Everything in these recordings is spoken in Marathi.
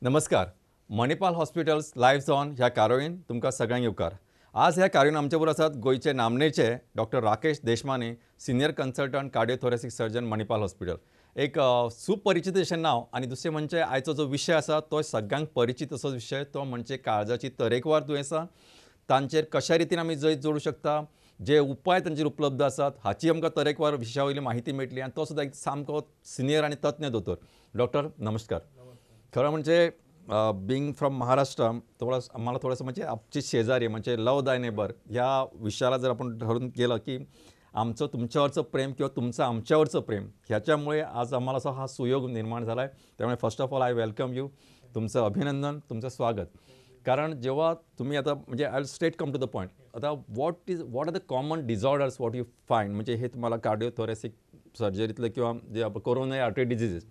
नमस्कार. मणिपाल हॉस्पिटल्स लायव्ह ऑन ह्या कार्यावळीन तुमकां सगळ्यांक येवकार. आज ह्या कार्यावळीन आमचे बरोबर आसात गोंयचे नामनेचे doctor Rakesh Deshmane, senior consultant cardiothoracic surgeon Manipal hospital. एक सुपरिचित अशें नांव आनी दुसरें म्हणजे आयचो जो विशय आसा तो सगळ्यांक परिचित असो विशय, तो म्हणजे काळजाची तरेकवार दुयेंसां. तांचेर कशा रितीन आमी जैत जोडूं शकता, जे उपाय तांचेर उपलब्ध आसात हाची आमकां तरेकवार विशया वयली माहिती मेळटली आनी तो सुद्दां एक सामको सिनियर आनी तज्ञ दोतोर. डॉक्टर नमस्कार. खरं म्हणजे बिंग फ्रॉम महाराष्ट्र आम्हाला थोडंसं म्हणजे आमची शेजारी म्हणजे लव दाय नेबर ह्या विषयाला जर आपण धरून गेलं की आमचं तुमच्यावरचं प्रेम किंवा तुमचं आमच्यावरचं प्रेम ह्याच्यामुळे आज आम्हाला असा हा सुयोग निर्माण झाला आहे. त्यामुळे first of all I welcome you. तुमचं अभिनंदन, तुमचं स्वागत. कारण जेव्हा तुम्ही आता म्हणजे I straight come to the point. आता what are the common disorders what you find, म्हणजे हे तुम्हाला कार्डिओथोरेसिक सर्जरीतले किंवा जे आपण कोरोनरी आर्टरी डिजीजेस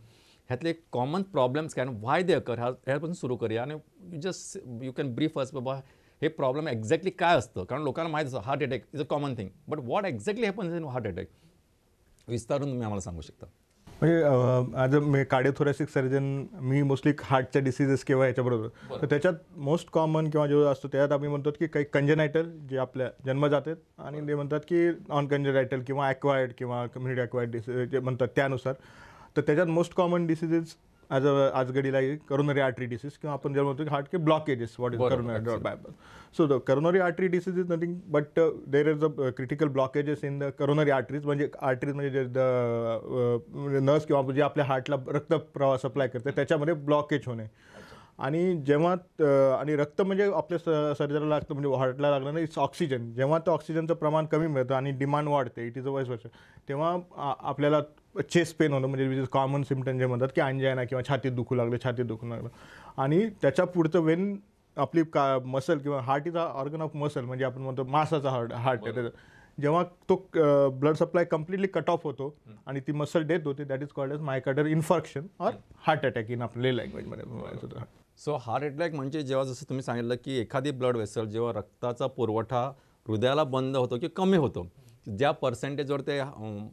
ह्यातले कॉमन प्रॉब्लेम्स काय, व्हाय दे अकर, ह्यापासून सुरू करूया. आणि यू कॅन ब्रीफ अस बाबा हे प्रॉब्लेम एक्झॅक्टली काय असतं. कारण लोकांना माहीत असतं heart attack is a common thing, but what exactly happens in heart attack विस्तारून तुम्ही आम्हाला सांगू शकता. म्हणजे ॲज अ कार्डिओथोरॅसिक सर्जन मी मोस्टली हार्टच्या डिसीजेस किंवा याच्याबरोबर, तर त्याच्यात मोस्ट कॉमन किंवा जो असतो त्यात आम्ही म्हणतो की काही कंजेनायटल जे आपल्या जन्मजात आहेत आणि ते म्हणतात की नॉन कंजेनायटल किंवा ॲक्वायर्ड किंवा कम्युनिटी ॲक्वायर्ड डिसीज जे म्हणतात त्यानुसार. तर त्याच्यात मोस्ट कॉमन डिसीजेस आज घडीला करोनरी आर्टरी डिसीज किंवा आपण जे म्हणतो की heart K blockages, what is coronary bypass. So the coronary artery disease is nothing but there is a critical blockages in the coronary arteries. म्हणजे आर्टरीज म्हणजे द नर्स किंवा जे आपल्या हार्टला रक्तप्रवाह सप्लाय करते त्याच्यामध्ये ब्लॉकेज होणे. आणि जेव्हा आणि रक्त म्हणजे आपल्या सर्जरीला लागतं, म्हणजे हार्टला लागलं नाही, इट्स ऑक्सिजन. जेव्हा ते ऑक्सिजनचं प्रमाण कमी मिळतं आणि डिमांड वाढते, इट इज अ वाईस वर्सा, तेव्हा आपल्याला चेस्ट पेन होणं, म्हणजे विच इज कॉमन सिम्पटम जे म्हणतात की अंजायना किंवा छातीत दुखू लागलं. आणि त्याच्या पुढचं वेन आपली मसल किंवा heart is a organ of muscle, म्हणजे आपण म्हणतो मासाचा हार्ट आहे. जेव्हा तो blood supply completely cut off होतो आणि ती मसल डेथ होते, that is called as myocardial infarction or heart attack in आपल्या लँग्वेजमध्ये. सो हार्ट अटॅक म्हणजे जेव्हा जसं तुम्ही सांगितलं की एखादी ब्लड वेसल जेव्हा रक्ताचा पुरवठा हृदयाला बंद होतो की कमी होतो, ज्या पर्सेंटेजवर ते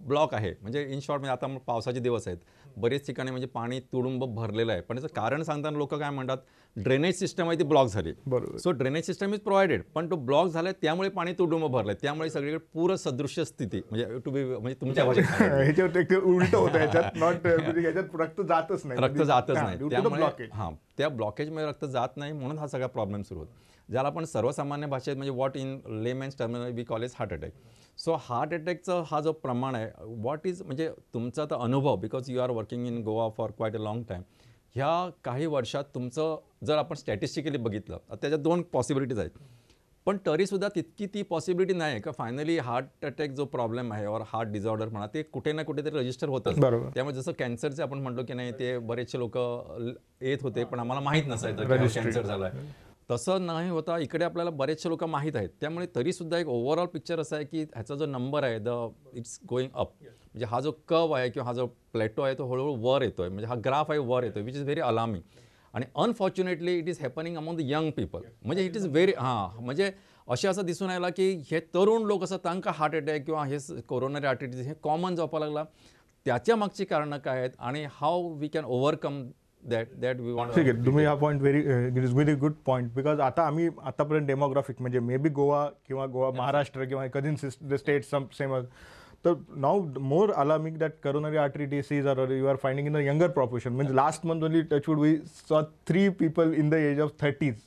ब्लॉक आहे, म्हणजे इन शॉर्ट म्हणजे आता पावसाचे दिवस आहेत, बरेच ठिकाणी म्हणजे पाणी तुडुंब भरलेलं आहे, पण त्याचं कारण सांगताना लोक काय म्हणतात, ड्रेनेज सिस्टम आहे ती ब्लॉक झाली. बरोबर. So drainage system is provided, पण तो ब्लॉक झाला त्यामुळे पाणी तुडुंब भरलं, त्यामुळे सगळीकडे पूर्ण सदृश्य स्थिती म्हणजे टू बी म्हणजे तुमच्या भाषेत ह्याच्यावर उलट होतं, ह्याच्यात नॉट ह्याच्यात रक्त जातच नाही, त्यामुळे हां त्या ब्लॉकेजमुळे रक्त जात नाही, म्हणून हा सगळा प्रॉब्लेम सुरू होतो, ज्याला आपण सर्वसामान्य भाषेत म्हणजे what in layman's terminology we call is heart attack. So heart अटॅकचा हा जो प्रमाण आहे, व्हॉट इज म्हणजे तुमचा तर अनुभव, because you are working in Goa for quite a long time, ह्या काही वर्षात तुमचं जर आपण स्टॅटिस्टिकली बघितलं त्याच्यात 2 पॉसिबिलिटीज आहेत, पण तरीसुद्धा तितकी ती पॉसिबिलिटी नाही आहे का फायनली हार्ट अटॅक जो प्रॉब्लेम आहे और हार्ट डिझॉर्डर म्हणा ते कुठे ना कुठेतरी रजिस्टर होतं. बरोबर. त्यामुळे जसं कॅन्सरचे आपण म्हणतो की नाही, ते बरेचसे लोक येत होते पण आम्हाला माहीत नसायचं कॅन्सर झाला आहे, तसं नाही होता इकडे आपल्याला बरेचसे लोक माहीत आहेत. त्यामुळे तरीसुद्धा एक ओव्हरऑल पिक्चर असं आहे की ह्याचा जो नंबर आहे इट्स गोईंग अप, म्हणजे हा जो कर्व आहे किंवा हा जो प्लेटो आहे तो हळूहळू वर येतो आहे, म्हणजे हा ग्राफ आहे वर येतो, विच इज व्हेरी अलार्मिंग. आणि unfortunately it is happening among the young people, म्हणजे इट इज व्हेरी म्हणजे असं दिसून आयला की हे तरुण लोक असं तांकां हार्ट अटॅक किंवा हे कोरोनरी आर्टरी डिसीज हे कॉमन जावपाक लागला. त्याच्या मागची कारणं काय आहेत आणि how we can overcome that we want. ठीक आहे, तुम्ही हा point it is very good point. Because आता आम्ही आतापर्यंत डेमोग्राफिक म्हणजे मे बी गोवा महाराष्ट्र किंवा कधीन द स्टेट सेम. तर now more alarming that coronary artery disease are you are finding in the younger population. म्हणजे last month only touchwood we saw 3 people in the age of 30s.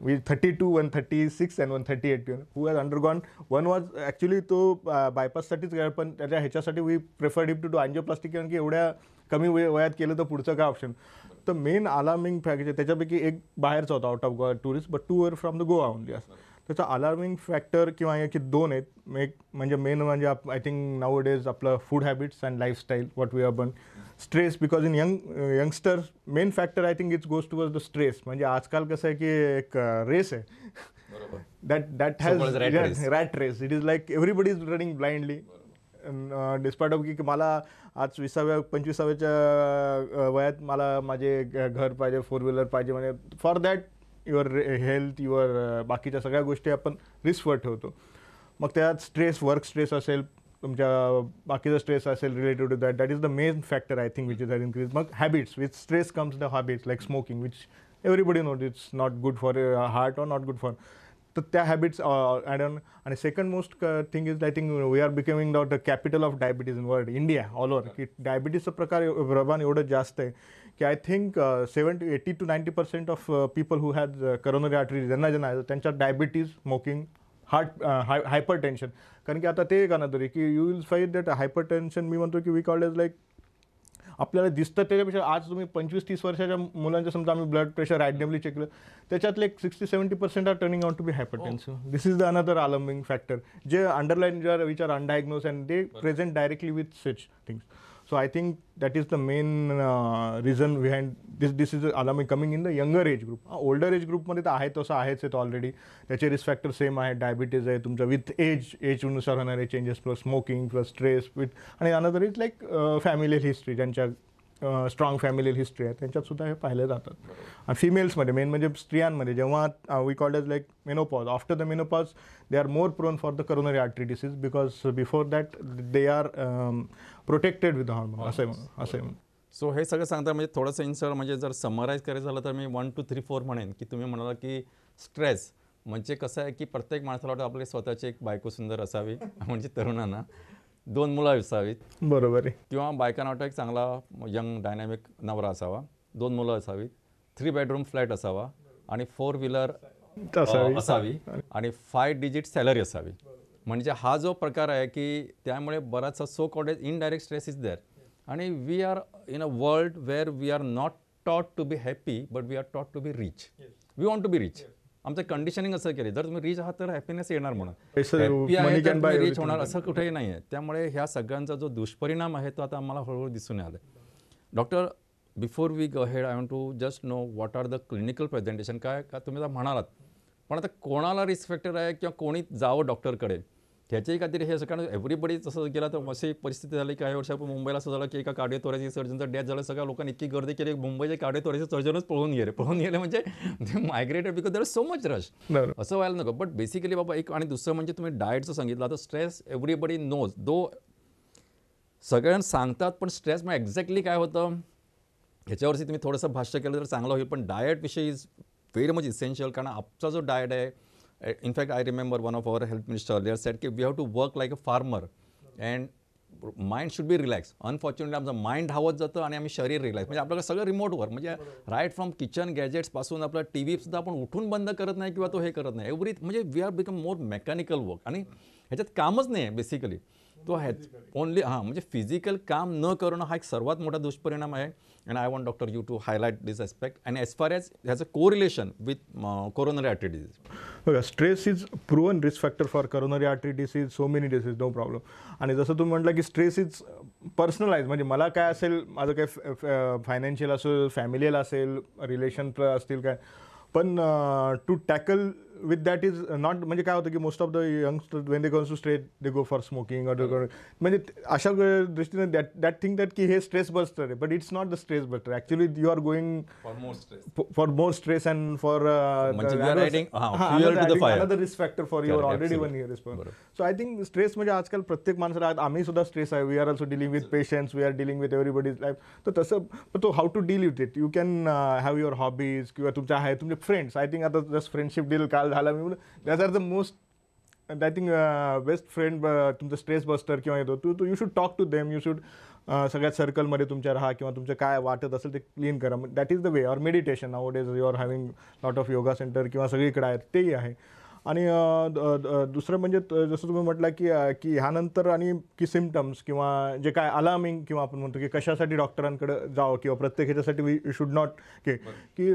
With 32, 136 and 138 who has undergone. One was actually तो बायपाससाठीच गेला, पण त्याच्या ह्याच्यासाठी we preferred him to do angioplasty, कारण की एवढ्या कमी वयात केलं तर पुढचं काय ऑप्शन. तर मेन अलार्मिंग फॅक्टर त्याच्यापैकी एक बाहेरचा होता out of Goa tourist, but 2 were from the Goa only. असं त्याचा अलार्मिंग फॅक्टर किंवा याची 2 आहेत. एक म्हणजे मेन म्हणजे आय थिंक नाऊ डेज आपलं food habits and lifestyle what we have been. Stress, because in youngsters main factor I think it's goes towards the stress. म्हणजे आजकाल कसं आहे की एक रेस आहे, that has rat race. It is like everybody is running blindly despite of की मला आज 20-25व्या वयात मला माझे घर पाहिजे, 4 व्हीलर पाहिजे, म्हणजे for that your health your बाकीच्या सगळ्या गोष्टी आपण रिस्कवर ठेवतो. मग त्यात स्ट्रेस, वर्क स्ट्रेस असेल, तुमच्या बाकीचा स्ट्रेस असेल related to that is the main factor I think which is had increase. मग habits with stress comes the habits like smoking which everybody note it's not good for heart or not good for. तर त्या हॅबिट्स ॲड ऑन. आणि second most thing is I think we are becoming the capital of diabetes in world India all over. की डायबिटीजचं प्रमाण एवढं जास्त आहे की I think 80 to 90% of people who has coronary artery ज्यांना त्यांच्या diabetes smoking heart hypertension. कारण की आता ते का ना तरी की you will fight that hypertension मी म्हणतो की वी कॉल्ड एज लाईक आपल्याला दिसतं त्याच्यापेक्षा आज तुम्ही 25-30 वर्षाच्या मुलांच्या समजा आम्ही ब्लड प्रेशर रॅन्डमली चेक केलं त्याच्यातले 60-70% are turning out to be hypertension. This is the another alarming factor जे underline which are undiagnosed and they present directly with such things. So I think that is the main reason behind this is alarming coming in the younger age group. Older age group मध्ये तर आहे तसं आहेच आहेत ऑलरेडी. त्याचे रिस्क फॅक्टर सेम आहे. डायबिटीज आहे तुमचं विथ एजनुसार होणारे changes plus smoking plus stress with. आणि अनदर इज लाईक फॅमिलियल हिस्ट्री ज्यांच्या स्ट्रॉंग फॅमिलियल हिस्ट्री आहे त्यांच्यात सुद्धा हे पाहिले जातात. आणि फिमेल्समध्ये मेन म्हणजे स्त्रियांमध्ये जेव्हा we called age like menopause after the menopause they are more prone for the coronary artery disease because before that they are protected with hormone असं म्हणून. सो हे सगळं सांगता म्हणजे थोडंसं इन्सर म्हणजे जर समराईज करायचं झालं तर मी 1, 2, 3, 4 म्हणेन की तुम्ही म्हणाला की स्ट्रेस म्हणजे कसं आहे की प्रत्येक माणसाला वाटतं आपली स्वतःची एक बायको सुंदर असावी म्हणजे तरुणांना 2 मुलं असावीत. बरोबर आहे. किंवा बायकांना वाटतं एक चांगला यंग डायनॅमिक नवरा असावा, 2 मुलं असावीत, 3 बेडरूम फ्लॅट असावा आणि 4 व्हीलर असावी आणि 5 डिजिट सॅलरी असावी. म्हणजे हा जो प्रकार आहे की त्यामुळे बराचसा so called indirect stress is there. आणि we are in a world where we are not taught to be happy but we are taught to be rich. We want to be rich. आमचं कंडिशनिंग असं केली जर तुम्ही रिच आहात तर हॅपीनेस येणार म्हणून. रिच होणार असं कुठेही नाही आहे. त्यामुळे ह्या सगळ्यांचा जो दुष्परिणाम आहे तो आता आम्हाला हळूहळू दिसून आला. Doctor before we go head I want to just know what are the clinical presentation काय का तुम्ही आता म्हणालात पण आता कोणाला रिस्क फॅक्टर आहे किंवा कोणी जावं डॉक्टरकडे ह्याच्याही काहीतरी हे असं कारण एव्हरीबडी तसं गेला तर अशी परिस्थिती झाली काही वर्षापूर्वी मुंबईला असं झालं की एका कार्डिओथोरॅसिक सर्जनचा डेथ झालं. सगळ्या लोकांनी इतकी गर्दी केली मुंबईचे कार्डिओथोरॅसिक सर्जनच पळून गेले म्हणजे ते migrated because there is so much rush. असं व्हायला नको. बट बेसिकली बाबा एक आणि दुसरं म्हणजे तुम्ही डाएटचं सांगितलं आता स्ट्रेस एव्हरीबडी नोज दो सगळ्यांना सांगतात पण स्ट्रेस मग एक्झॅक्टली काय होतं ह्याच्यावरती तुम्ही थोडंसं भाष्य केलं तर चांगलं होईल. पण डाएटविषयी इज व्हेरी मच इसेन्शियल कारण आमचा जो डाएट आहे in fact I remember one of our health minister earlier said ki we have to work like a farmer and mind should be relaxed. Unfortunately आमचं माइंड धावत जातं आणि आम्ही शरीर रिलॅक्स म्हणजे आपल्याकडे सगळं रिमोटवर म्हणजे राईट फ्रॉम किचन गॅजेट्सपासून आपला टी व्हीसुद्धा आपण उठून बंद करत नाही किंवा तो हे करत नाही म्हणजे we are become more mechanical work आणि ह्याच्यात कामच नाही आहे बेसिकली तो ओनली म्हणजे फिजिकल काम न करणं हा एक सर्वात मोठा दुष्परिणाम आहे. And I want doctor you to highlight this aspect and as far as ह्याचं correlation with coronary artery disease. बघा stress is proven risk factor for coronary artery disease so many disease no problem. आणि जसं तुम्ही म्हटलं की स्ट्रेस इज पर्सनलाइज म्हणजे मला काय असेल माझं काय फायनान्शियल असेल फॅमिलियल असेल रिलेशन असतील काय पण to tackle with that is not म्हणजे काय होतं की most of the youngster when they goes to straight they go for smoking म्हणजे अशा दृष्टीने दॅट थिंक दॅट की हे स्ट्रेस बस्टर आहे but it's not the stress buster actually you are going for more stress and for another risk factor for your already one year response. So I think stress म्हणजे आजकाल प्रत्येक माणसाला आम्ही सुद्धा स्ट्रेस आहे we are also dealing with patients we are dealing with everybody's life. तर तसं तो how to deal with it you can have your hobbies किंवा तुमच्या आहे तुमचे फ्रेंड्स आय थिंक आता जस्ट फ्रेंडशिप डील काल झाला मी that are the most I think best friend तुमचं स्ट्रेस बस्टर किंवा येतो तू you should talk to them you should सगळ्यात सर्कलमध्ये तुमच्या राहा किंवा तुमचं काय वाटत असेल ते क्लीन करा. That is the way or meditation now days you are having lot of yoga centre किंवा सगळीकडे आहेत तेही आहे. आणि दुसरं म्हणजे जसं तुम्ही म्हटलं की ह्यानंतर आणि की सिम्टम्स किंवा जे काय अलार्मिंग किंवा आपण म्हणतो की कशासाठी डॉक्टरांकडे जावं किंवा प्रत्येक ह्याच्यासाठी वी शुड नॉट की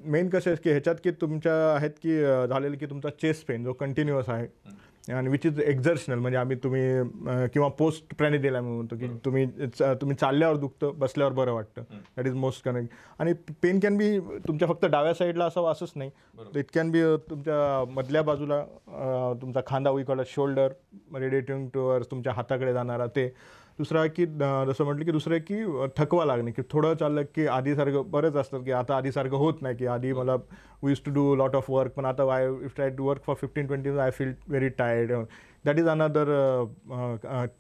मेन कसं आहे की ह्याच्यात की तुमच्या आहेत की झालेलं की तुमचा चेस्ट पेन जो कंटिन्युअस आहे आणि विच इज एक्झर्शनल म्हणजे तुम्ही किंवा पोस्ट प्रेनिडियल आम्ही म्हणतो की तुम्ही चालल्यावर दुखतं बसल्यावर बरं वाटतं दॅट इज मोस्ट कनेक्ट. आणि पेन कॅन बी तुमच्या फक्त डाव्या साईडला असावं असंच नाही इट कॅन बी तुमच्या मधल्या बाजूला तुमचा खांदा उईकडला शोल्डर रेडिएटिंग टुवर्ड्स तुमच्या हाताकडे जाणारा ते. दुसरा की जसं म्हटलं की दुसरं की थकवा लागणे की थोडं चाललं की आधीसारखं बरेच असतात की आता आधीसारखं होत नाही की आधी मला we use to do lot of work पण आता I if try to work for 15-20 I feel very tired that is another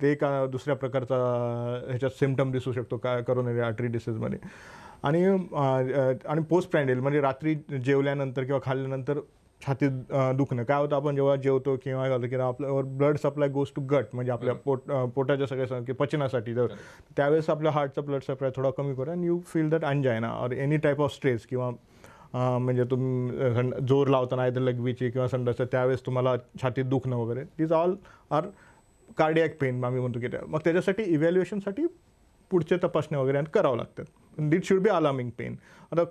ते का दुसऱ्या प्रकारचा ह्याच्यात सिम्टम दिसू शकतो का करोनरी आर्टरी डिसीजमध्ये. आणि पोस्ट प्रँडियल म्हणजे रात्री जेवल्यानंतर किंवा खाल्ल्यानंतर छातीत दुखणं काय होतं, आपण जेव्हा जेवतो किंवा घालतो किंवा आपल्यावर ब्लड सप्लाय गोज टू गट म्हणजे आपल्या पोटाच्या सगळ्या पचनासाठी, तर त्यावेळेस आपल्या हार्टचा ब्लड सप्लाय थोडा कमी करा and you feel that angina or any type of stress किंवा म्हणजे तुम्ही जोर लावताना आयदर लघवीची किंवा संडासचं त्यावेळेस तुम्हाला छातीत दुखणं वगैरे, दिस ऑल आर कार्डियॅक पेन आम्ही म्हणतो की मग त्याच्यासाठी इव्हॅल्युएशनसाठी पुढचे तपासण्या वगैरे करावं लागतात. That should be alarming pain. आता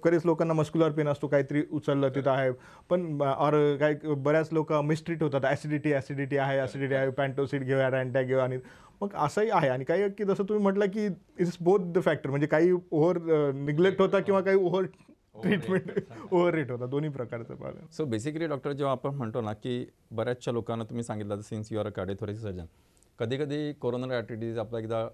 बरेच लोकांना मस्क्युलर पेन असतो, काहीतरी उचललं तिथं आहे, पण और काही बऱ्याच लोक मिस्ट्रीट होतात, ॲसिडिटी आहे, पॅन्टोसिड घेऊया, रॅन्टॅ घेऊया, आणि मग असंही आहे. आणि काही की जसं तुम्ही म्हटलं की इट्स बोथ द फॅक्टर, म्हणजे काही ओव्हर निग्लेक्ट होता किंवा काही ओव्हर ट्रीटमेंट ओव्हर रेट होता, दोन्ही प्रकारचं पाहिलं. सो बेसिकली डॉक्टर, जेव्हा आपण म्हणतो ना की बऱ्याचशा लोकांना तुम्ही सांगितलं since you are a cardiothoracic surgeon, कधी कधी कोरोनरी आर्टरी डिसीज आपला एकदा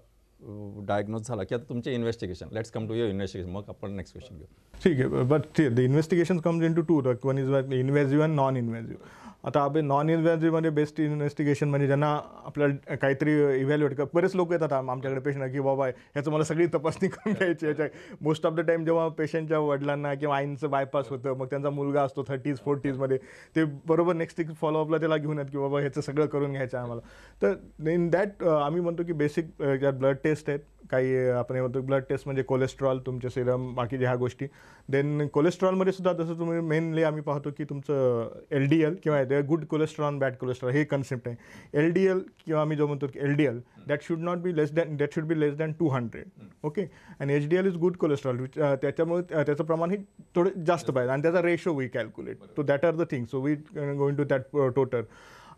डायग्नोज झाला की आता तुमचे investigation, let's come to your investigation, मग आपण नेक्स्ट क्वेश्चन घेऊ. ठीक आहे, but the investigation comes in two two, one is invasive and non invasive. आता आपण नॉन इन्व्हेजिव्हमध्ये बेस्ट इन्व्हेस्टिगेशन म्हणजे ज्यांना आपल्याला काहीतरी इव्हॅल्युएट बरेच लोक येतात आमच्याकडे पेशंट की बाबा ह्याचं मला सगळी तपासणी करून घ्यायची. ह्याच्या मोस्ट ऑफ द टाईम जेव्हा पेशंटच्या वडिलांना किंवा आईंचं बायपास होतं, मग त्यांचा मुलगा असतो 30s 40sमध्ये, ते बरोबर नेक्स्ट फॉलोअपला त्याला घेऊन येत की बाबा ह्याचं सगळं करून घ्यायचं आहे आम्हाला. तर इन दॅट आम्ही म्हणतो की बेसिक ब्लड टेस्ट आहेत काही, आपण हे म्हणतो ब्लड टेस्ट म्हणजे कोलेस्ट्रॉल, तुमचे सिरम, बाकी ह्या गोष्टी. देन कोलेस्ट्रॉलमध्ये सुद्धा तसं तुम्ही मेनली आम्ही पाहतो की तुमचं LDL किंवा गुड कोलेस्ट्रॉल बॅड कोलेस्ट्रॉल हे कन्सेप्ट आहे. LDL किंवा आम्ही जो म्हणतो की LDL that should not be less than 200. Okay, आणि HDL इज गुड कोलेस्ट्रॉल, त्याच्यामुळे त्याचं प्रमाण हे थोडं जास्त पाहिजे आणि त्याचा ratio we calculate. So that are the thing, so we going to that total.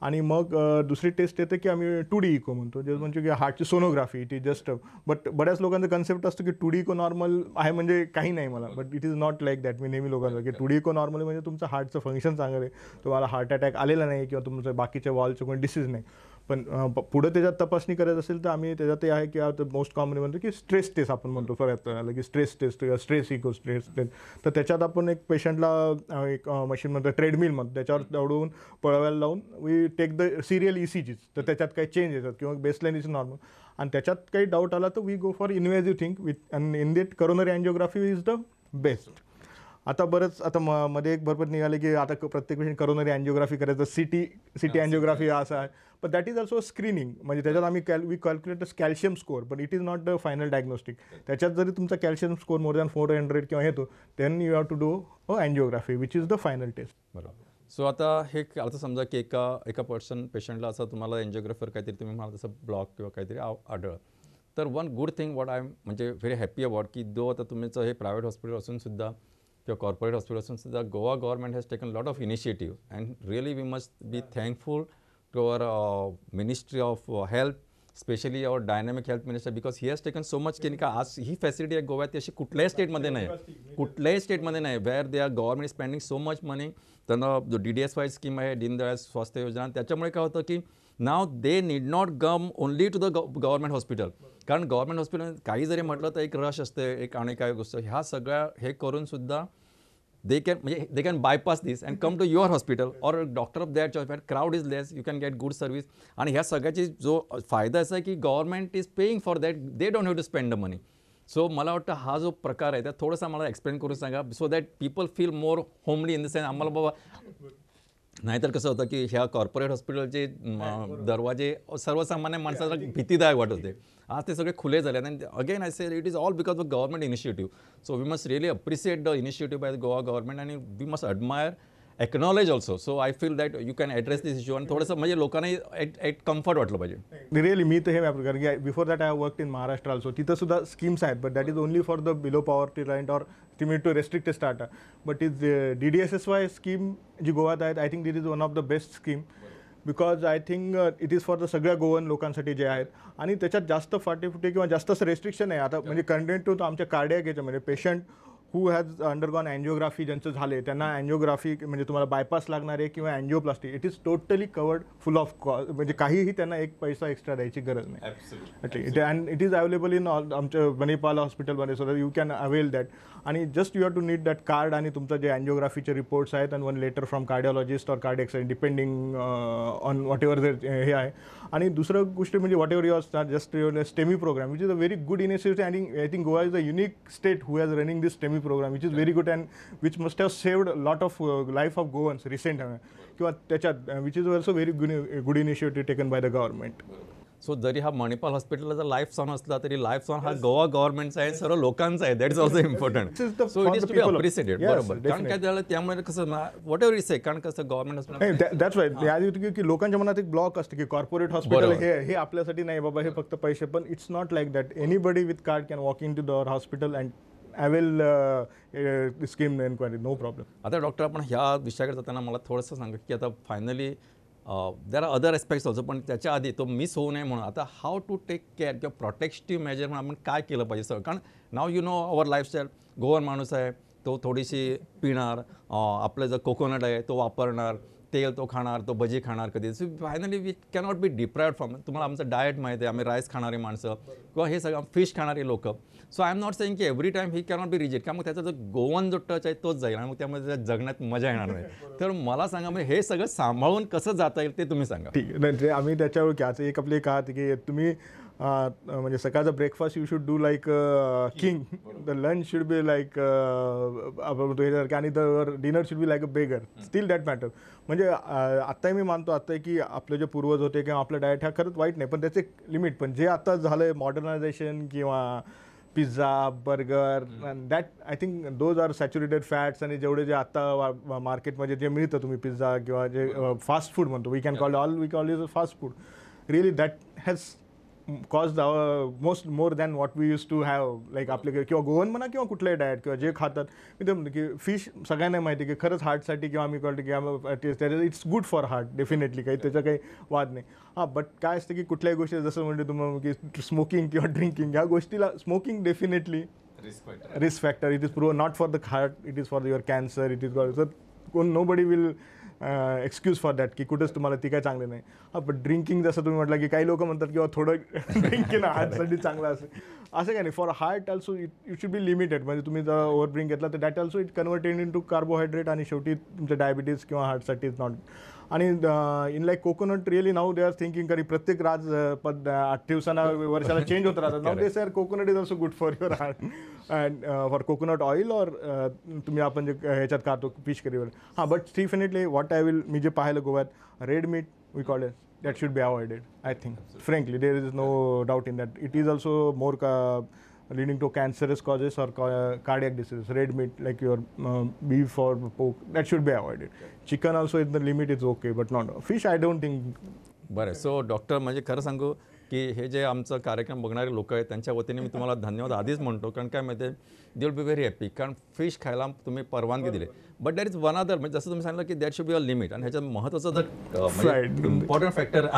आणि मग दुसरी टेस्ट येते की आम्ही 2D इको म्हणतो, जे म्हणजे की हार्टची sonography. It is just, but बऱ्याच लोकांचा कन्सेप्ट असतो की 2D इको नॉर्मल आहे म्हणजे काही नाही मला, but it is not like that. मी नेहमी लोकांना की 2D इको नॉर्मल म्हणजे तुमचं हार्टचं फंक्शन चांगलं आहे, तुम्हाला हार्ट अटॅक आलेला नाही किंवा तुमचं बाकीच्या वॉलचं कोणी डिसीज नाही. पण पुढे त्याच्यात तपासणी करायचं असेल तर आम्ही त्याच्यात ते आहे की मोस्ट कॉमन म्हणतो की स्ट्रेस टेस्ट आपण म्हणतो, परत आलं की स्ट्रेस टेस्ट किंवा स्ट्रेस इको स्ट्रेस टेस्ट. तर त्याच्यात आपण एक पेशंटला एक मशीन म्हणतो ट्रेडमिल म्हणतो, त्याच्यावर दौडवून पळवायला लावून we take the serial ECGs. तर त्याच्यात काही चेंज येतात किंवा बेसलाईन इज नॉर्मल, आणि त्याच्यात काही डाऊट आला तर we go for invasive thing with, and in that coronary angiography is the best. आता बरंच आता मध्ये एक भरपूर निघाले की आता प्रत्येक पेशंट करोनरी अँजिओग्राफी करायचं, सिटी अँजिओग्राफी असं आहे. पण दॅट इज ऑल्सो स्क्रीनिंग, म्हणजे त्याच्यात आम्ही we calculate the calcium score, but it is not the final diagnostic. त्याच्यात जरी तुमचा कॅल्शियम स्कोअर मोर दॅन 400 किंवा येतो, then you have to do angiography which is the final test. बरोबर. सो आता हे आता समजा की एका पेशंटला असं तुम्हाला एन्जिओग्राफर काहीतरी तुम्ही मला तसं ब्लॉक किंवा काहीतरी आढळलं, तर one good thing what I am म्हणजे व्हेरी हॅपी अबाउट की जो आता तुमचं हे प्रायव्हेट हॉस्पिटल असून सुद्धा किंवा कॉर्पोरेट हॉस्पिटल असून सुद्धा Goa government has taken lot of initiative and really we must be thankful to our ministry of health, specially our dynamic health minister, because he has taken so much की का आज ही फॅसिलिटी आहे गोव्यात अशी कुठल्याही स्टेटमध्ये नाही, where they are government spending so much money. त्यांना जो DDSY स्कीम आहे, दीनदयाळ स्वास्थ्य योजना, त्याच्यामुळे काय होतं की now they need not come only to the government hospital. कारण गव्हर्नमेंट हॉस्पिटल काही जरी म्हटलं तर एक रश असते, एक आणि काय गोष्ट ह्या सगळ्या हे करून सुद्धा they can bypass this and come to your hospital or a doctor of their choice. Crowd is less, you can get good service. आणि ह्या सगळ्याची जो फायदा असा आहे की government is paying for that, they don't have to spend the money. So मला वाटतं हा जो प्रकार आहे त्यात थोडंसं मला एक्सप्लेन करून सांगा, so that people feel more homely in the sense. आम्हाला बाबा नाहीतर कसं होतं की ह्या कॉर्पोरेट हॉस्पिटलचे दरवाजे सर्वसामान्य माणसाला भीतीदायक वाटत होते. आज ते सगळे खुले झाले आणि again I say it is all because of government initiative. So we must really appreciate the initiative by the Goa government आणि we must admire, acknowledge also. So I feel that you can address this issue आणि थोडंसं म्हणजे लोकांनाही एक कम्फर्ट वाटलं पाहिजे. रिअली मी तर हे कारण की before that I have work in Maharashtra also, तिथं सुद्धा स्कीम्स आहेत, but that is only for the below poverty line or ती too restricted starter. But is DDSSY scheme जी गोव्यात आहेत, I think that is one of the best scheme, because I think it is for the सगळ्या गोवन लोकांसाठी जे आहेत. आणि त्याच्यात जास्त फाटेफुटे किंवा जास्त असं रेस्ट्रिक्शन आहे आता, म्हणजे कंटेंट टू आमच्या कार्डियाक याच्यामध्ये patient who has undergone angiography ज्यांचं झाले त्यांना अँजिओग्राफी म्हणजे तुम्हाला बायपास लागणार आहे किंवा angioplasty it is totally covered full of cost म्हणजे काहीही त्यांना एक पैसा एक्स्ट्रा द्यायची गरज नाही and it is available in आमच्या मणिपाल हॉस्पिटलमध्ये so that you can avail that आणि just you have to need that card आणि तुमचं जे अँजिओग्राफीचे रिपोर्ट्स आहेत आणि one letter from cardiologist or cardiac surgeon depending on what हे आहे आणि दुसरं गोष्ट म्हणजे what your just STEMI program which is a very good initiative and I think Goa is a unique state who has running this STEMI program which is very good and which must have saved a lot of life of Goans recent किंवा त्याच्यात which is also very good initiative taken by the government. So जरी हा मणिपाल हॉस्पिटलचा लाईफ सॉन असला तरी लाईफ सॉन हा गोवा गव्हर्नमेंटचा आहे सर्व लोकांचा आहे that is also important so it is to be appreciated बरोबर कारण काय झालं त्यामुळे कसं वॉट एव्हर इज कारण कसं गव्हर्नमेंट दॅट्स वाईट की लोकांच्या मनात एक ब्लॉक असते की कॉर्पोरेट हॉस्पिटल हे आपल्यासाठी नाही बाबा हे फक्त पैसे पण it's not like that anybody with card can walk in to the hospital and avail scheme enquiry no problem. आता डॉक्टर आपण ह्या विषयाकडे जाताना मला थोडंसं सांगा की आता finally there are other aspects also पण त्याच्या आधी तो मिस होऊ नये म्हणून आता हाऊ टू टेक केअर किंवा प्रोटेक्टिव्ह मेजर म्हणून आपण काय केलं पाहिजे सगळं कारण now you know our lifestyle Goan माणूस आहे तो थोडीशी पिणार आपलं जर कोकोनट आहे तो वापरणार तेल तो खाणार तो भजी खाणार कधी so finally we cannot be deprived from तुम्हाला आमचं डाएट माहिती आहे आम्ही राईस खाणारी माणसं किंवा हे सगळं फिश खाणारी लोक so I am not saying की every time he cannot be reject का मग त्याचा जो गोवन जो टच आहे तोच जाईल आणि मग त्यामध्ये त्या जगण्यात मजा येणार नाही तर मला सांगा म्हणजे हे सगळं सांभाळून कसं जाता येईल ते तुम्ही सांगा. ठीक आहे आम्ही त्याच्यावर घ्यायचं एक आपली का की तुम्ही म्हणजे सकाळचा breakfast you should do like king the lunch should be like आणि the dinner should be like a beggar still that matter म्हणजे आत्ताही मी मानतो आत्ता की आपले जे पूर्वज होते किंवा आपलं डाएट हा खरंच वाईट नाही पण त्याचे एक लिमिट पण जे आता झालं आहे मॉडर्नायझेशन किंवा pizza burger that I think those are saturated fats आणि जेवढे जे आता मार्केटमध्ये जे मिळतं तुम्ही पिझ्झा किंवा जे फास्ट फूड म्हणतो we call is fast food really that has cost more than what we use to have like आपले किंवा गोवन म्हणा किंवा कुठलंही डाएट किंवा जे खातात मी ते म्हणतो की फिश सगळ्यांना माहिती की खरंच हार्टसाठी किंवा आम्ही कळतो की it's good for heart definitely काही त्याचा काही वाद नाही हां बट काय असतं की कुठल्याही गोष्टी जसं म्हणजे तुम्हाला की स्मोकिंग किंवा ड्रिंकिंग ह्या गोष्टीला smoking definitely risk factor it is prove not for the heart it is for your cancer it is for कोण nobody will excuse for that की कुठेच तुम्हाला ती काय चांगली नाही हां पण ड्रिंकिंग जसं तुम्ही म्हटलं की काही लोक म्हणतात किंवा थोडं ड्रिंकिंग हार्टसाठी चांगलं असेल असं काय नाही for heart also it should be limited म्हणजे तुम्ही जर ओव्हर ड्रिंक घेतला तर that also it converted in to carbohydrate आणि शेवटी तुमचं डायबिटीज किंवा हार्टसाठी is not and in like coconut really now they are thinking की प्रत्येक 8 दिवसांना वर्षाला चेंज होत राहतात now they sir coconut is also good for your heart and for coconut oil और तुम्ही आपण जे ह्याच्यात खातो फिश करीवर हां but definitely what I will मी जे पाहिलं गोव्यात red meat we call it that should be avoided, I think. Frankly, there is no doubt in that. It is also more leading to cancerous causes or cardiac diseases. Red meat, like your beef or pork, that should be avoided. Chicken also in the limit is okay, but not fish. I don't think. बरं सो डॉक्टर म्हणजे खरं सांगू की हे जे आमचं कार्यक्रम बघणारे लोक आहेत त्यांच्या वतीने मी तुम्हाला धन्यवाद आधीच म्हणतो कारण काय माहिती आहे they will be very happy कारण फिश खायला तुम्ही परवानगी दिली but that is one other म्हणजे जसं तुम्ही सांगितलं की that should be a limit आणि ह्याच्यात महत्त्वाचं जर इम्पॉर्टंट फॅक्टर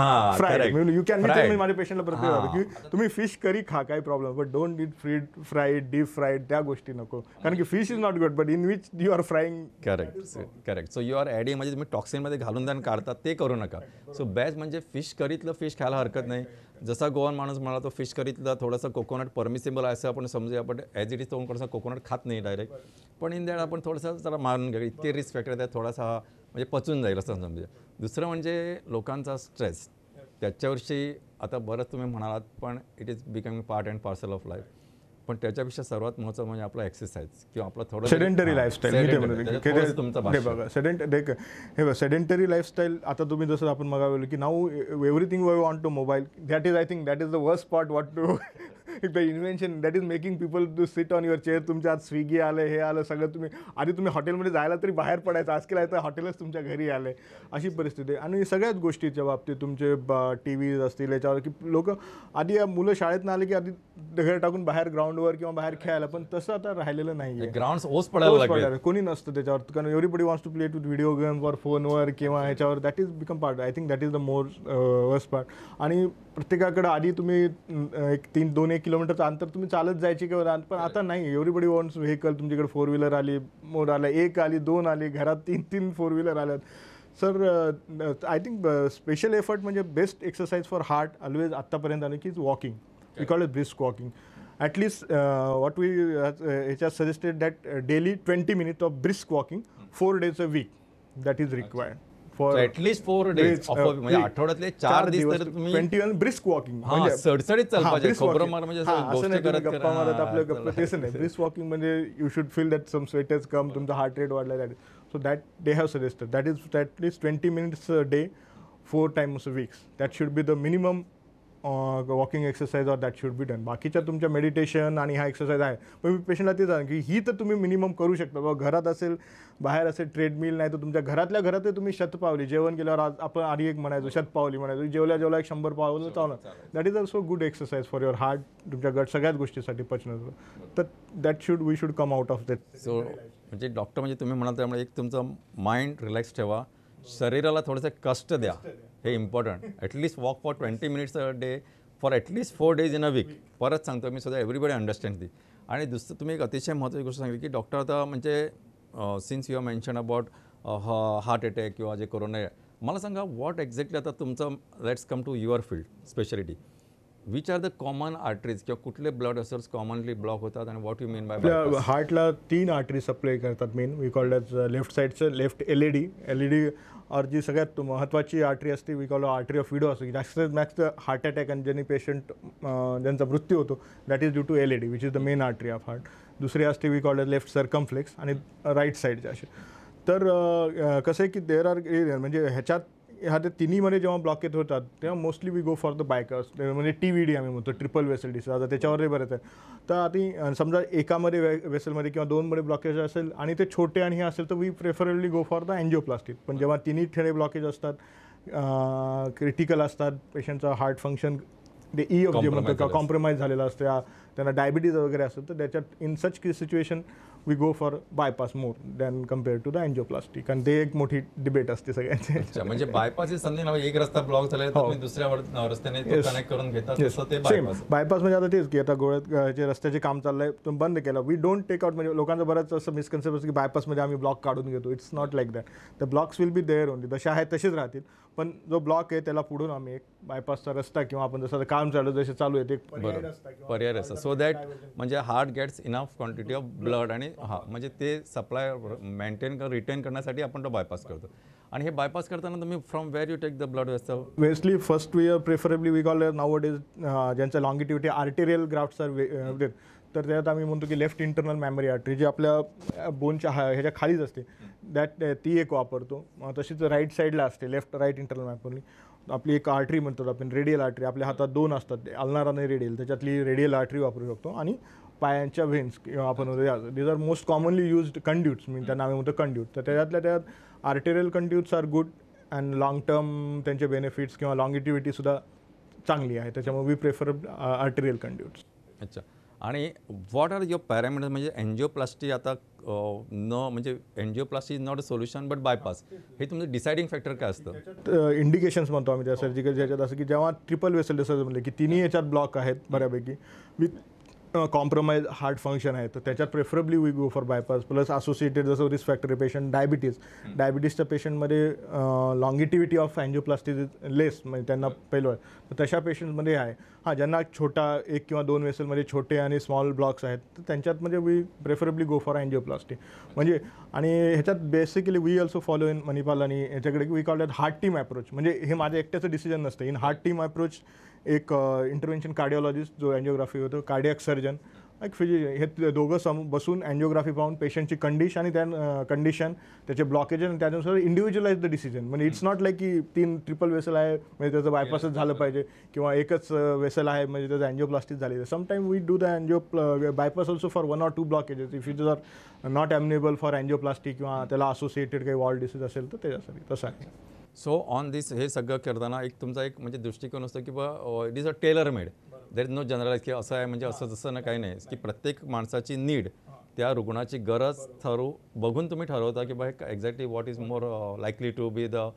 यू कॅन माझ्या पेशंटला प्रत्येक की तुम्ही फिश करी खा काय problem but don't eat fried deep fried त्या गोष्टी नको कारण की fish is not good but in which you are frying correct so you are adding म्हणजे तुम्ही टॉक्सिनमध्ये घालून द्या काढतात ते करू नका सो बेस्ट म्हणजे फिश करीतलं फिश खायला हरकत नाही जसा गोवन माणूस म्हणाला तो फिश करीतला थोडासा कोकोनट परमिसेबल आहे असं आपण समजूया आपण ॲज इट इज तो थोडासा कोकोनट खात नाही डायरेक्ट पण इन दॅट आपण थोडंसं जरा मारून घ्या इतके रिस्क फॅक्टर आहे थोडासा म्हणजे पचून जाईल असं समजूया दुसरं म्हणजे लोकांचा स्ट्रेस त्याच्यावर्षी आता बरंच तुम्ही म्हणालात पण it is becoming part and parcel of life पण त्याच्यापेक्षा सर्वात महत्त्वाचं म्हणजे आपला एक्सरसाइज किंवा आपला थोडं सेडेंटरी लाईफस्टाईल तुमचं सेडेंटरी लाईफस्टाईल आता तुम्ही जसं आपण मगावलं की now everything we want to mobile that is I think that is the worst part what to the invention that is making people to sit on your chair तुमच्या आज स्विगी आलं हे आलं सगळं तुम्ही आधी तुम्ही हॉटेलमध्ये जायला तरी बाहेर पडायचं आजकाल आहे तर हॉटेलच तुमच्या घरी आलं आहे अशी परिस्थिती आहे आणि सगळ्याच गोष्टीच्या बाबतीत तुमचे टी व्हीज असतील याच्यावर की लोक आधी मुलं शाळेतनं आले की आधी घर टाकून बाहेर ग्राउंडवर किंवा बाहेर खेळायला पण तसं आता राहिलेलं नाही आहे ग्राउंड ओस पडायला कोणी नसतं त्याच्यावर कारण everybody wants to play to video game वर फोनवर किंवा ह्याच्यावर that is become part I think that is the more worst part आणि प्रत्येकाकडे आधी तुम्ही एक 2-1 किलोमीटरचं अंतर तुम्ही चालत जायची किंवा पण आता नाही. Everybody wants vehicle. तुमच्याकडे 4 व्हीलर आली, मोर आला, 1 आली, 2 आली, घरात 3-3 4 व्हीलर आल्यात. Sir I think special effort म्हणजे best exercise for heart always आत्तापर्यंत आली की walking. We call it brisk walking. At least what we it has suggested that daily 20 minutes of brisk walking 4 days a week that is required for at least 4 days म्हणजे आठवड्यातले 4 दिवस तर तुम्ही 21 brisk walking हा सडसडीत चाल पाहिजे. brisk खबरं walking. मार म्हणजे हा, असं असं गोष्टी नाही तुम्ही करत गप्पा मारत करत आपल्या गप्पा तेच नाही. ब्रिस्क वॉकिंग म्हणजे you should feel that some sweaters come, तुमचा हार्ट रेट वाढला. That so that they have suggested that is at least 20 minutes a day 4 times a week. That should be the minimum walking exercise or that should be done. बाकीच्या तुमच्या मेडिटेशन आणि हा एक्सरसाइज आहे, पण मी पेशंटला तेच आहे की ही तर तुम्ही मिनिमम करू शकता. बाबा घरात असेल, बाहेर असेल ट्रेडमिल, नाही तर तुमच्या घरातल्या घरात तुम्ही शतपावली जेवण केल्यावर आज आपण आधी एक म्हणायचो शतपावली म्हणायचो, जेवल्या एक 100 पावलं चालणार. That is also good exercise for your heart, तुमच्या गट सगळ्याच गोष्टीसाठी पचण्याचं. तर that we should come out of that. So म्हणजे डॉक्टर म्हणजे तुम्ही म्हणाल त्यामुळे एक तुमचं माइंड रिलॅक्स ठेवा, शरीराला थोडंसं कष्ट द्या, हे important. At least walk for 20 minutes a day for at least 4 days in a week. परत सांगतो मी सुद्धा एव्हरीबडी अंडरस्टँड दी. आणि दुसरं तुम्ही एक अतिशय महत्त्वाची गोष्ट सांगितली की डॉक्टर आता म्हणजे since you have mention about heart attack किंवा जे कोरोना आहे, मला सांगा व्हॉट एक्झॅक्टली आता तुमचं let's come to your field speciality. Which are the common arteries किंवा कुठले ब्लड व्हेसल्स कॉमनली ब्लॉक होतात आणि व्हॉट यू मीन बाय आपल्या हार्टला 3 आर्टरी सप्लाय करतात main. We called as left साईडचं लेफ्ट एल ई डी और जी सगळ्यात महत्त्वाची आर्टरी असते we call artery of widow असते. जास्तीत जास्त हार्ट अटॅक आणि ज्यांनी पेशंट ज्यांचा मृत्यू होतो that is due to L E D which is the main artery of heart. दुसरी असते वी कॉल्ड लेफ्ट सर्कमफ्लेक्स आणि राईट साईडचे असे. तर कसं आहे की देर आर एरिया म्हणजे ह्याच्यात ह्या ते तिन्हीमध्ये जेव्हा ब्लॉकेज होतात तेव्हा mostly we go for the bikers म्हणजे TVD आम्ही म्हणतो, ट्रिपल वेसल डिसीज. आता त्याच्यावरही बरेच आहे. तर आधी समजा एकामध्ये वेसलमध्ये किंवा 2मध्ये ब्लॉकेज असेल आणि ते छोटे आणि हे असेल तर we preferably go for the angioplasty. पण जेव्हा तिन्ही ठेडे ब्लॉकेज असतात, क्रिटिकल असतात, पेशंटचा हार्ट फंक्शन ते EF जे म्हणतो का कॉम्प्रोमाइज झालेला असतं, त्यांना डायबिटीज वगैरे असेल तर त्याच्यात in such situation we go for bypass more than compare to the angioplasty. कारण ते एक मोठी डिबेट असते सगळ्यांची. अच्छा, म्हणजे बायपासची संधी नव्हे, एक रस्ता ब्लॉक झाला तर तुम्ही दुसऱ्या रस्त्याने कनेक्ट करून घेतात, तसं ते बायपास. बायपास म्हणजे आता तेच की आता गोव्यात जे रस्त्याचे काम चाललंय तुम्ही बंद केलं. वी डोंट टेक आउट म्हणजे लोकांचं बरंच असं मिसकन्सेप्ट असतं की बायपासमध्ये आम्ही ब्लॉक काढून घेतो. It's not like that. The blocks will be there only, जशा आहेत तसेच राहतील. पण जो ब्लॉक आहे त्याला पुढून आम्ही एक बायपासचा रस्ता किंवा आपण जसं काम जसे चालू आहे ते पर्याय रस्ता सो दॅट म्हणजे heart gets enough quantity of blood आणि म्हणजे ते सप्लाय मेंटेन रिटेन करण्यासाठी आपण तो बायपास करतो. आणि हे बायपास करताना तुम्ही from where you take the blood vessel? Vastly first we preferably we call now days ज्यांचा लॉंगिटिव्हिटी आर्टेरियल ग्राफ्ट्स आर तर त्यात आम्ही म्हणतो की लेफ्ट इंटरनल मेमरी आर्टरी जी आपल्या बोनच्या ह्याच्या खालीच असते दॅट ती एक वापरतो. तशीच राईट साईडला असते लेफ्ट राईट इंटरनल मेमरी. आपली एक आर्टरी म्हणतो आपण रेडियल आर्टरी, आपल्या हातात 2 असतात अल्नार आणि रेडियल, त्याच्यातली रेडियल आर्टरी वापरू शकतो. आणि पायांच्या व्हेन्स किंवा आपण म्हणतो these are most commonly used conduits, मी त्यांना आम्ही म्हणतो कंड्यूट. तर त्याच्यातल्या त्यात arterial conduits are good and long term त्यांचे बेनिफिट्स किंवा लॉंगिटिव्हिटीसुद्धा चांगली आहे. त्याच्यामुळे वी प्रेफर आर्टेरियल कंड्यूट्स. अच्छा, आणि व्हॉट आर युअर पॅरामीटर्स? म्हणजे एन्जिओप्लास्टी आता म्हणजे angioplasty is not a solution but bypass, हे तुमचं डिसाइडिंग फॅक्टर काय असतं? इंडिकेशन्स म्हणतो आम्ही त्या सर्जिकल ह्याच्यात, असं की जेव्हा ट्रिपल वेसल जसं म्हणलं की तिन्ही याच्यात ब्लॉक आहेत बऱ्यापैकी विथ कॉम्प्रोमाइज हार्ट फंक्शन आहे, तर त्याच्यात preferably we go for bypass. Plus associated जसं रिस्क फॅक्टर पेशंट डायबिटीजच्या पेशंटमध्ये लॉंगिटिव्हिटी ऑफ अँजिओप्लास्टी लेस, म्हणजे त्यांना पहिलं आहे. तर तशा पेशंटमध्ये आहे ज्यांना छोटा 1 किंवा 2 वेसलमध्ये छोटे आणि स्मॉल ब्लॉक्स आहेत तर त्यांच्यात म्हणजे we preferably go for angioplasty. म्हणजे आणि ह्याच्यात basically we also follow in Manipal आणि ह्याच्याकडे we call that heart team approach. म्हणजे हे माझं एकट्याचं डिसिजन नसतं. इन हार्ट टीम अप्रोच एक इंटरव्हेन्शन कार्डिओलॉजिस्ट जो अँजिओग्राफी होतो, कार्डियक सर्जन, एक फिजिशियन, हे दोघं बसून अँजिओग्राफी पाहून पेशंटची कंडिशन आणि त्या कंडिशन त्याचे ब्लॉकेज आणि त्यानुसार इंडिव्हिज्युअलाइज द डिसिजन. म्हणजे इट्स नॉट लाईक की 3 ट्रिपल वेसल आहे म्हणजे त्याचं बायपासच झालं पाहिजे किंवा एकच वेसल आहे म्हणजे त्याचं अँजिओप्लास्टिक झाली. Sometime we do the bypass also for 1 or 2 blockages if it are not amenable for angioplasty किंवा त्याला असोसिएटेड काही वॉल डिसीज असेल तर त्याच्यासाठी तसं आहे. सो ऑन दिस हे सगळं करताना एक तुमचा एक म्हणजे दृष्टिकोन असतो की बा it is a tailor made, there is no generalize की असं आहे म्हणजे असं जसं ना काही नाही, की प्रत्येक माणसाची नीड, त्या रुग्णाची गरज बघून तुम्ही ठरवता की बा exactly what is more likely to be the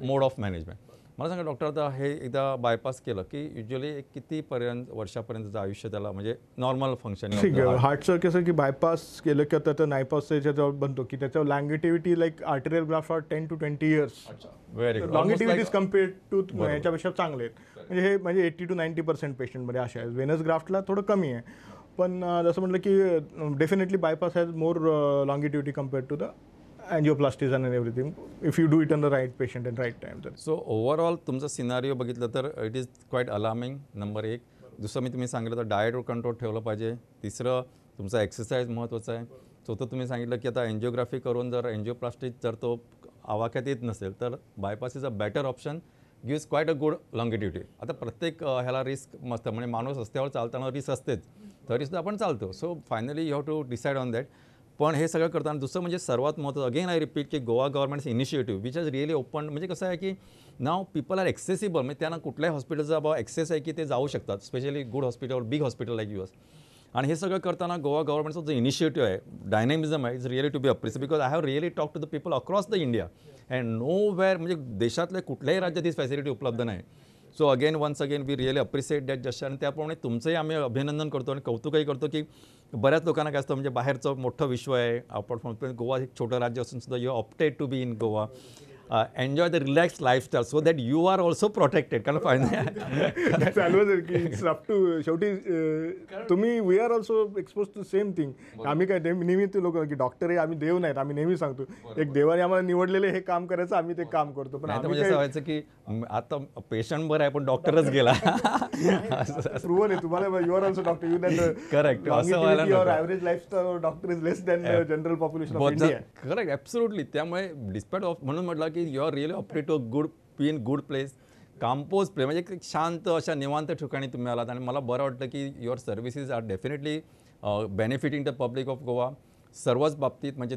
mode of management. मला सांगा डॉक्टर, आता हे एकदा बायपास केलं की युजली कितीपर्यंत वर्षापर्यंतचं आयुष्य त्याला म्हणजे नॉर्मल फंक्शनिंग हार्टचं कसं की बायपास केलं की त्याचं नायपास याच्याजवळ बनतो की त्याच्यावर longevity like arterial graft 10 to 20 years. Very good. Longevities compared to याच्यापेक्षा चांगले आहेत. म्हणजे हे म्हणजे 80 to 90% पेशंटमध्ये असे आहेत. वेनस ग्राफ्टला थोडं कमी आहे, पण जसं म्हटलं की definitely bypass has more longevity compared to the angioplasties and everything if you do it on the right patient and right time. So overall तुमचं सिनारिओ बघितलं तर it is quite alarming. Number 1. दुसरं मी तुम्ही सांगितलं तर डाएटवर कंट्रोल ठेवलं पाहिजे. तिसरं तुमचा एक्सरसाइज महत्त्वाचा आहे. चौथं तुम्ही सांगितलं की आता एन्जिओग्राफी करून जर एन्जिओप्लास्टी जर तो आवाक्यात येत नसेल तर bypass is a better option, gives quite a good longevity. आता प्रत्येक ह्याला रिस्क मस्त म्हणजे माणूस रस्त्यावर चालताना रिस्क असतेच, तरीसुद्धा आपण चालतो. So finally you have to decide on that. पण हे सगळं करताना दुसरं म्हणजे सर्वात महत्त्वाचं, अगेन आय रिपीट, की Goa governments initiative which has really open. म्हणजे कसं आहे की नाव पीपल आर एक्सेसिबल, म्हणजे त्यांना कुठल्याही हॉस्पिटलचा बाबा ॲक्सेस आहे की ते जाऊ शकतात, specially good hospital, big hospital like US. आणि हे सगळं करताना गोवा गव्हर्नमेंटचा जो इनिशिएटिव्ह आहे, डायनॅमिझम आहे, is really to be appreciate. Because I have really talk to the people across the India and nowhere, म्हणजे देशातल्या कुठल्याही राज्यात ही फॅसिलिटी उपलब्ध नाही. So again once again we really appreciate that just. आणि त्याप्रमाणे तुमचंही आम्ही अभिनंदन करतो आणि कौतुकही करतो की बऱ्याच लोकांना काय असतं म्हणजे बाहेरचं मोठं विश्व आहे, आपण म्हणतो गोवा एक छोटं राज्य असून सुद्धा you opted to be in Goa. Enjoy the relax lifestyle so that you are also protected. कारण शेवटी तुम्ही we are also expose to same thing. आम्ही काय नेहमी ते लोक की डॉक्टर आहे, आम्ही देव नाहीत, आम्ही नेहमी सांगतो एक देवाने आम्हाला निवडलेले हे काम करायचं, आम्ही ते काम करतो. पण म्हणजे असं व्हायचं की आता पेशंट बरं आहे पण डॉक्टरच गेला. प्रूव्हन आहे तुम्हाला, you are also doctor, you that correct. Average lifestyle doctor is less than general population of India. Correct, absolutely. त्यामुळे डिस्पाईट ऑफ म्हणून म्हटलं की you are really opted to good be in good place, compose place, म्हणजे एक शांत अशा निवांत ठिकाणी तुम्ही आलात. आणि मला बरं वाटतं की your services are definitely benefiting the public of Goa सर्वच बाबतीत. म्हणजे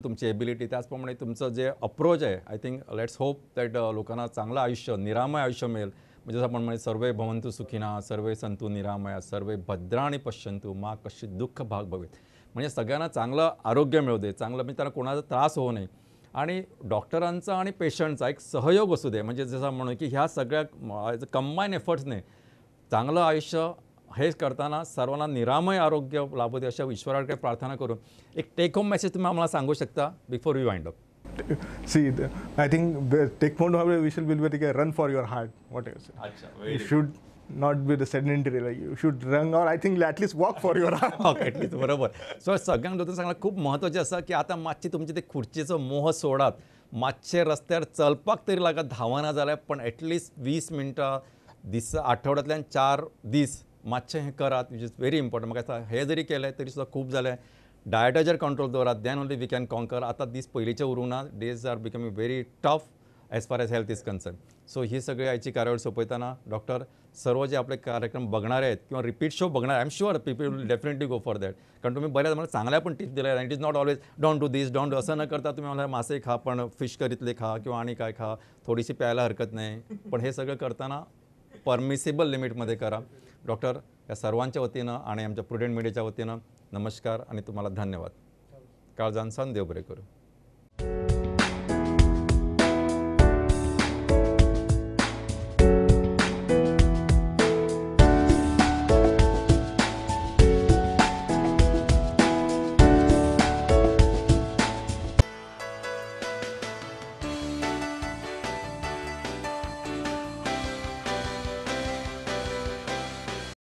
तुमची एबिलिटी, त्याचप्रमाणे तुमचं जे अप्रोच आहे, I think let's hope that लोकांना चांगलं आयुष्य, निरामय आयुष्य मिळेल. म्हणजे जसं आपण म्हणजे सर्वे भवन्तु सुखिनः, सर्वे सन्तु निरामया, सर्वे भद्राणि पश्यन्तु मा कश्चित् दुःख भाग भवेत्. म्हणजे सगळ्यांना चांगलं आरोग्य मिळू दे, चांगलं म्हणजे त्यांना कोणाचा त्रास होऊ नये आणि डॉक्टरांचा आणि पेशंटचा एक सहयोग असू दे. म्हणजे जसं म्हणू की ह्या सगळ्या कंबाईन एफर्ट्सने चांगलं आयुष्य हेच करताना सर्वांना निरामय आरोग्य लाभू दे अशा ईश्वराकडे प्रार्थना करून एक टेक होम मेसेज तुम्ही आम्हाला सांगू शकता before we wind up? See, I think the take home vision will be like a run for your heart. What else? You should not be the sedentary. Like you should run, or I think at least walk for your heart. At least बरोबर. सो सगळ्यांना लोकांना सांगायला खूप महत्त्वाचे असं की आता मागची तुमची ते खुर्चीचं मोह सोडात, मागचे रस्त्यावर चलपाक तरी लागत धावाना झालाय, पण ॲटलिस्ट 20 मिनटं आठवड्यातल्या 4 दिस मागचे हे करात, विच इज व्हेरी इम्पॉर्टंट. मग आता हे जरी केलं आहे तरी सुद्धा खूप झालं आहे. डायटा जर कंट्रोल दवरात then only we can conquer. आता दीस पहिलीच्या उरुना days are becoming very tough as far as health is concern. So ही सगळी आयची कार्यावळ सोपवताना डॉक्टर सर्व जे आपले कार्यक्रम बघणारे आहेत किंवा रिपीट शो बघणार, I am sure people will definitely go for that. कारण तुम्ही बऱ्याच मला चांगल्या पण टिप्स दिल्या आहेत. It is not always don't do this, don't do असं न करता तुम्ही मला मासे खा, पण फिश करीतले खा किंवा आणि काय खा, थोडीशी प्यायला हरकत नाही, पण हे सगळं करताना परमिसिबल लिमिटमध्ये करा. डॉक्टर, या सर्वांच्या वतीनं आणि आमच्या प्रुडंट मीडियाच्या वतीनं नमस्कार आणि तुम्हाला धन्यवाद. काळजांसान देव बरे करू.